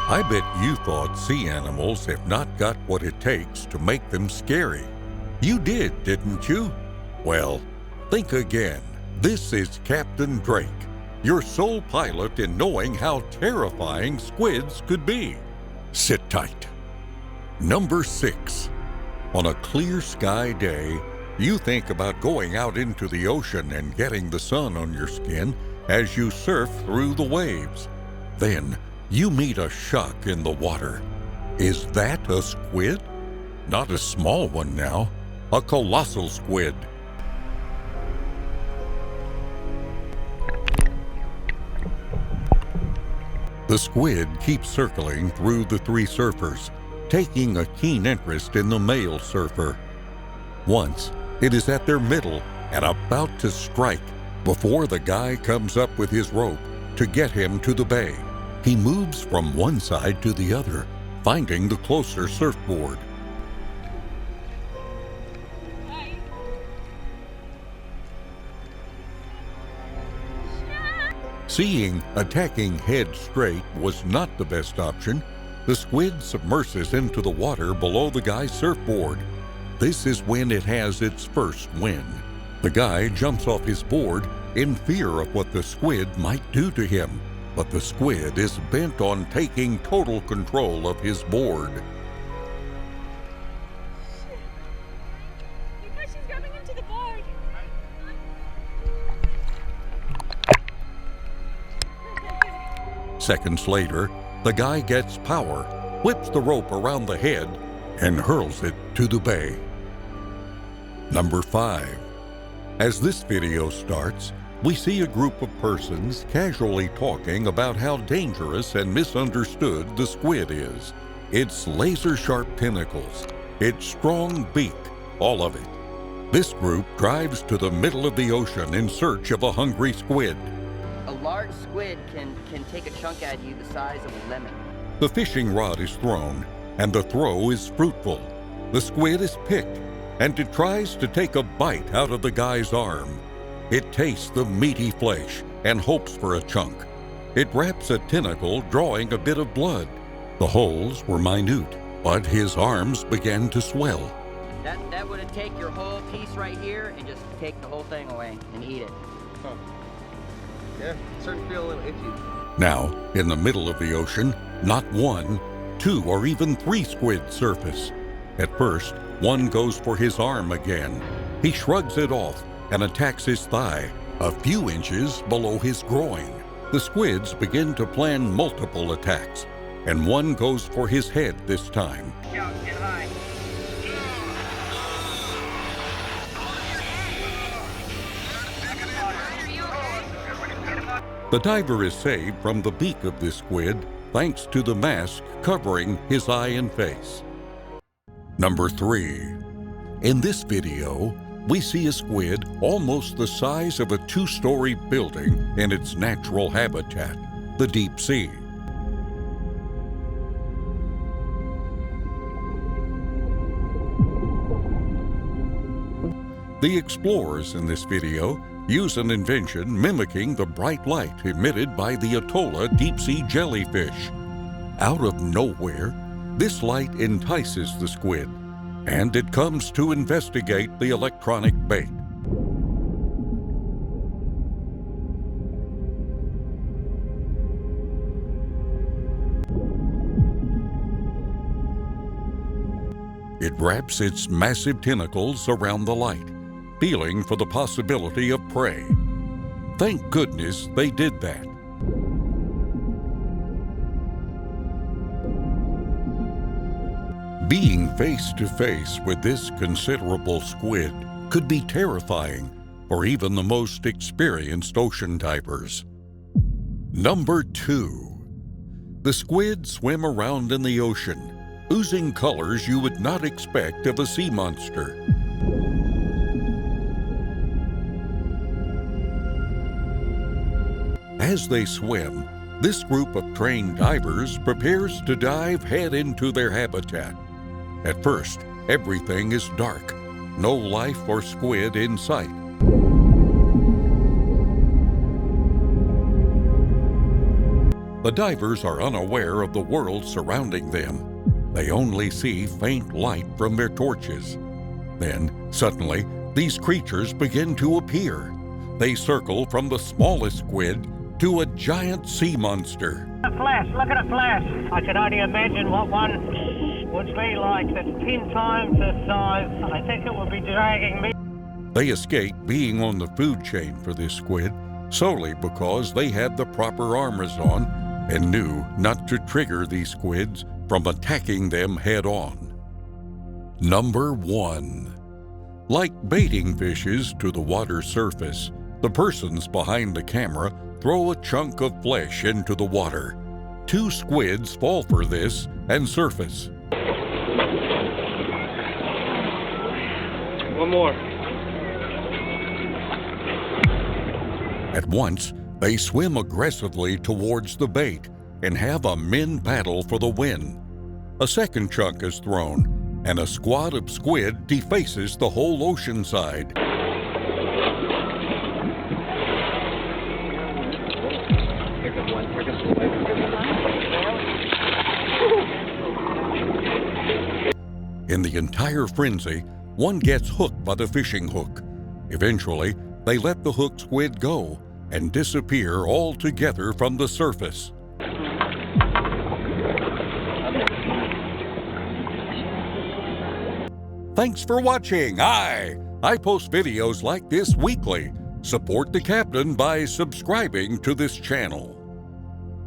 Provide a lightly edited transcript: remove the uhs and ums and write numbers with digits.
I bet you thought sea animals have not got what it takes to make them scary. You did, didn't you? Well, think again. This is Captain Drake, your sole pilot in knowing how terrifying squids could be. Sit tight. Number 6. On a clear sky day, you think about going out into the ocean and getting the sun on your skin as you surf through the waves. Then, you meet a shark in the water. Is that a squid? Not a small one now, a colossal squid. The squid keeps circling through the 3 surfers, taking a keen interest in the male surfer. Once, it is at their middle and about to strike before the guy comes up with his rope to get him to the bay. He moves from one side to the other, finding the closer surfboard. Seeing attacking head straight was not the best option, the squid submerges into the water below the guy's surfboard. This is when it has its first win. The guy jumps off his board in fear of what the squid might do to him, but the squid is bent on taking total control of his board. Because she's grabbing into the board. Seconds later, the guy gets power, whips the rope around the head, and hurls it to the bay. Number 5. As this video starts, we see a group of persons casually talking about how dangerous and misunderstood the squid is. Its laser-sharp tentacles, its strong beak, all of it. This group drives to the middle of the ocean in search of a hungry squid. A large squid can take a chunk out of you the size of a lemon. The fishing rod is thrown, and the throw is fruitful. The squid is picked, and it tries to take a bite out of the guy's arm. It tastes the meaty flesh and hopes for a chunk. It wraps a tentacle, drawing a bit of blood. The holes were minute, but his arms began to swell. That would have taken your whole piece right here and just take the whole thing away and eat it. Oh. Yeah, it's starting to feel a little itchy. Now, in the middle of the ocean, not 1, 2, or even 3 squid surface. At first, one goes for his arm again. He shrugs it off and attacks his thigh, a few inches below his groin. The squids begin to plan multiple attacks, and one goes for his head this time. Shout, get high. The diver is saved from the beak of this squid thanks to the mask covering his eye and face. Number 3. In this video, we see a squid almost the size of a 2-story building in its natural habitat, the deep sea. The explorers in this video use an invention mimicking the bright light emitted by the Atolla deep-sea jellyfish. Out of nowhere, this light entices the squid, and it comes to investigate the electronic bait. It wraps its massive tentacles around the light, feeling for the possibility of prey. Thank goodness they did that. Being face to face with this considerable squid could be terrifying for even the most experienced ocean divers. Number 2. The squid swim around in the ocean, oozing colors you would not expect of a sea monster. As they swim, this group of trained divers prepares to dive head into their habitat. At first, everything is dark, no life or squid in sight. The divers are unaware of the world surrounding them. They only see faint light from their torches. Then, suddenly, these creatures begin to appear. They circle from the smallest squid to a giant sea monster. A flash, look at a flash. I can only imagine what one would be like. That's 10 times the size. I think it would be dragging me. They escape being on the food chain for this squid solely because they had the proper armors on and knew not to trigger these squids from attacking them head-on. Number 1. Like baiting fishes to the water surface, the persons behind the camera throw a chunk of flesh into the water. 2 squids fall for this and surface. One more. At once, they swim aggressively towards the bait and have a men battle for the win. A second chunk is thrown, and a squad of squid defaces the whole ocean side. In the entire frenzy, one gets hooked by the fishing hook. Eventually, they let the hooked squid go and disappear altogether from the surface. Thanks for watching. I post videos like this weekly. Support the captain by subscribing to this channel.